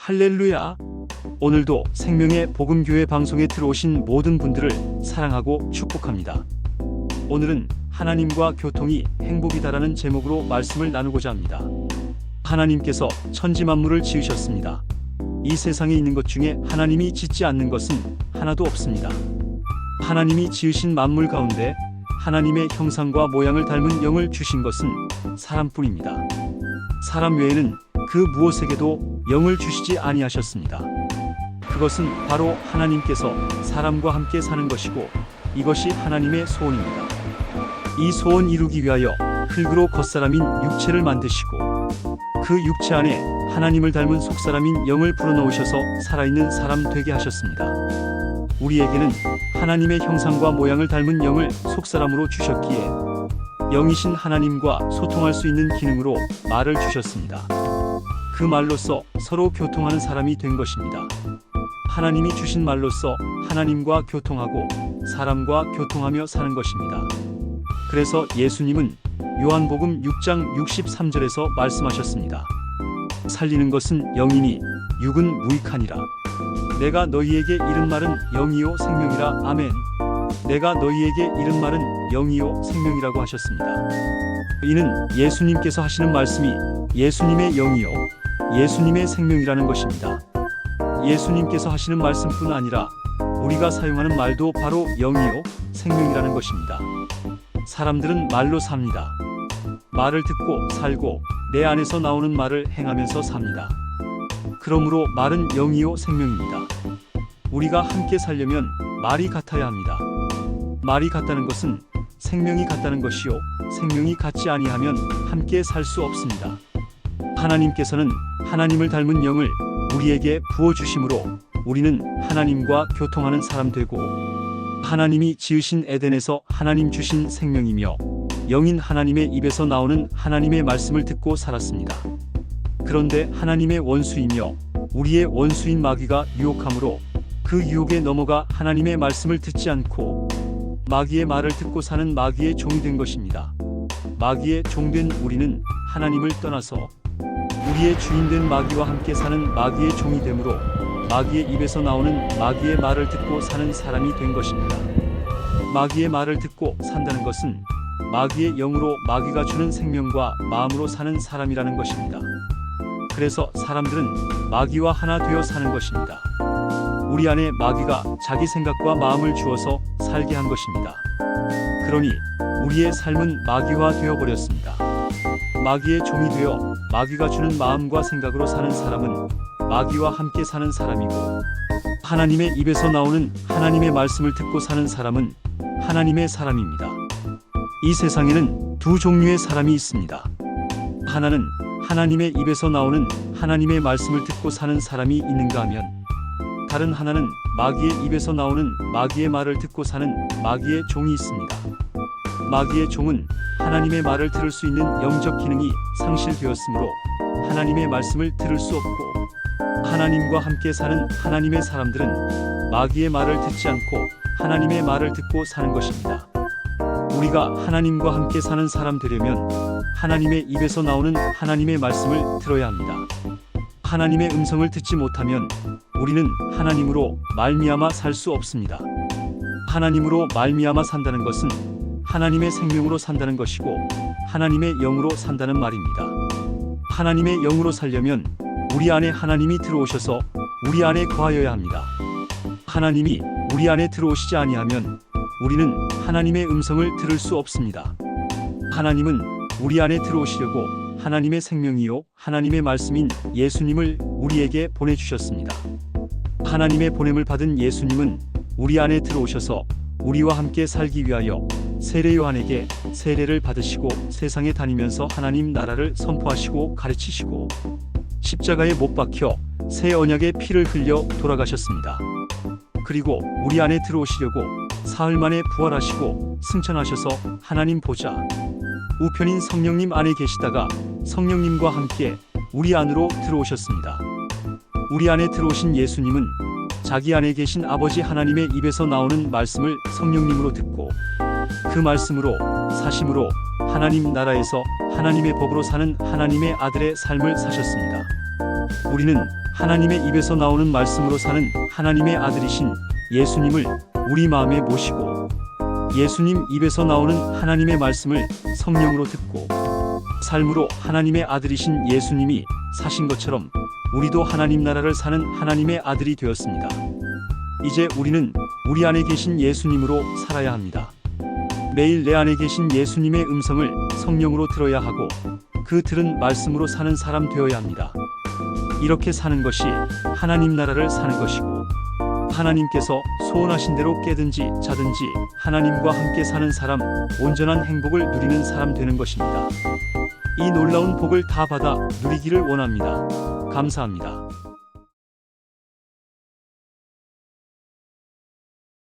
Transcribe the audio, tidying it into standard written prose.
할렐루야! 오늘도 생명의 복음교회 방송에 들어오신 모든 분들을 사랑하고 축복합니다. 오늘은 하나님과 교통이 행복이다라는 제목으로 말씀을 나누고자 합니다. 하나님께서 천지 만물을 지으셨습니다. 이 세상에 있는 것 중에 하나님이 짓지 않는 것은 하나도 없습니다. 하나님이 지으신 만물 가운데 하나님의 형상과 모양을 닮은 영을 주신 것은 사람뿐입니다. 사람 외에는 그 무엇에게도 영을 주시지 아니하셨습니다. 그것은 바로 하나님께서 사람과 함께 사는 것이고 이것이 하나님의 소원입니다. 이 소원 이루기 위하여 흙으로 겉사람인 육체를 만드시고 그 육체 안에 하나님을 닮은 속사람인 영을 불어넣으셔서 살아있는 사람 되게 하셨습니다. 우리에게는 하나님의 형상과 모양을 닮은 영을 속사람으로 주셨기에 영이신 하나님과 소통할 수 있는 기능으로 말을 주셨습니다. 그 말로써 서로 교통하는 사람이 된 것입니다. 하나님이 주신 말로써 하나님과 교통하고 사람과 교통하며 사는 것입니다. 그래서 예수님은 요한복음 6장 63절에서 말씀하셨습니다. 살리는 것은 영이니 육은 무익하니라. 내가 너희에게 이른 말은 영이요 생명이라. 아멘. 내가 너희에게 이른 말은 영이요 생명이라고 하셨습니다. 이는 예수님께서 하시는 말씀이 예수님의 영이요 예수님의 생명이라는 것입니다. 예수님께서 하시는 말씀뿐 아니라 우리가 사용하는 말도 바로 영이요 생명이라는 것입니다. 사람들은 말로 삽니다. 말을 듣고 살고 내 안에서 나오는 말을 행하면서 삽니다. 그러므로 말은 영이요 생명입니다. 우리가 함께 살려면 말이 같아야 합니다. 말이 같다는 것은 생명이 같다는 것이요 생명이 같지 아니하면 함께 살 수 없습니다. 하나님께서는 하나님을 닮은 영을 우리에게 부어주심으로 우리는 하나님과 교통하는 사람 되고 하나님이 지으신 에덴에서 하나님 주신 생명이며 영인 하나님의 입에서 나오는 하나님의 말씀을 듣고 살았습니다. 그런데 하나님의 원수이며 우리의 원수인 마귀가 유혹함으로 그 유혹에 넘어가 하나님의 말씀을 듣지 않고 마귀의 말을 듣고 사는 마귀의 종이 된 것입니다. 마귀의 종된 우리는 하나님을 떠나서 우리의 주인된 마귀와 함께 사는 마귀의 종이 되므로 마귀의 입에서 나오는 마귀의 말을 듣고 사는 사람이 된 것입니다. 마귀의 말을 듣고 산다는 것은 마귀의 영으로 마귀가 주는 생명과 마음으로 사는 사람이라는 것입니다. 그래서 사람들은 마귀와 하나 되어 사는 것입니다. 우리 안에 마귀가 자기 생각과 마음을 주어서 살게 한 것입니다. 그러니 우리의 삶은 마귀화 되어버렸습니다. 마귀의 종이 되어 마귀가 주는 마음과 생각으로 사는 사람은 마귀와 함께 사는 사람이고 하나님의 입에서 나오는 하나님의 말씀을 듣고 사는 사람은 하나님의 사람입니다. 이 세상에는 두 종류의 사람이 있습니다. 하나는 하나님의 입에서 나오는 하나님의 말씀을 듣고 사는 사람이 있는가 하면 다른 하나는 마귀의 입에서 나오는 마귀의 말을 듣고 사는 마귀의 종이 있습니다. 마귀의 종은 하나님의 말을 들을 수 있는 영적 기능이 상실되었으므로 하나님의 말씀을 들을 수 없고 하나님과 함께 사는 하나님의 사람들은 마귀의 말을 듣지 않고 하나님의 말을 듣고 사는 것입니다. 우리가 하나님과 함께 사는 사람 되려면 하나님의 입에서 나오는 하나님의 말씀을 들어야 합니다. 하나님의 음성을 듣지 못하면 우리는 하나님으로 말미암아 살 수 없습니다. 하나님으로 말미암아 산다는 것은 하나님의 생명으로 산다는 것이고 하나님의 영으로 산다는 말입니다. 하나님의 영으로 살려면 우리 안에 하나님이 들어오셔서 우리 안에 거하여야 합니다. 하나님이 우리 안에 들어오시지 아니하면 우리는 하나님의 음성을 들을 수 없습니다. 하나님은 우리 안에 들어오시려고 하나님의 생명이요 하나님의 말씀인 예수님을 우리에게 보내주셨습니다. 하나님의 보냄을 받은 예수님은 우리 안에 들어오셔서 우리와 함께 살기 위하여 세례 요한에게 세례를 받으시고 세상에 다니면서 하나님 나라를 선포하시고 가르치시고 십자가에 못 박혀 새 언약의 피를 흘려 돌아가셨습니다. 그리고 우리 안에 들어오시려고 사흘 만에 부활하시고 승천하셔서 하나님 보좌 우편인 성령님 안에 계시다가 성령님과 함께 우리 안으로 들어오셨습니다. 우리 안에 들어오신 예수님은 자기 안에 계신 아버지 하나님의 입에서 나오는 말씀을 성령님으로 듣고 그 말씀으로 사심으로 하나님 나라에서 하나님의 법으로 사는 하나님의 아들의 삶을 사셨습니다. 우리는 하나님의 입에서 나오는 말씀으로 사는 하나님의 아들이신 예수님을 우리 마음에 모시고 예수님 입에서 나오는 하나님의 말씀을 성령으로 듣고 삶으로 하나님의 아들이신 예수님이 사신 것처럼 우리도 하나님 나라를 사는 하나님의 아들이 되었습니다. 이제 우리는 우리 안에 계신 예수님으로 살아야 합니다. 매일 내 안에 계신 예수님의 음성을 성령으로 들어야 하고 그 들은 말씀으로 사는 사람 되어야 합니다. 이렇게 사는 것이 하나님 나라를 사는 것이고 하나님께서 소원하신 대로 깨든지 자든지 하나님과 함께 사는 사람, 온전한 행복을 누리는 사람 되는 것입니다. 이 놀라운 복을 다 받아 누리기를 원합니다. 감사합니다.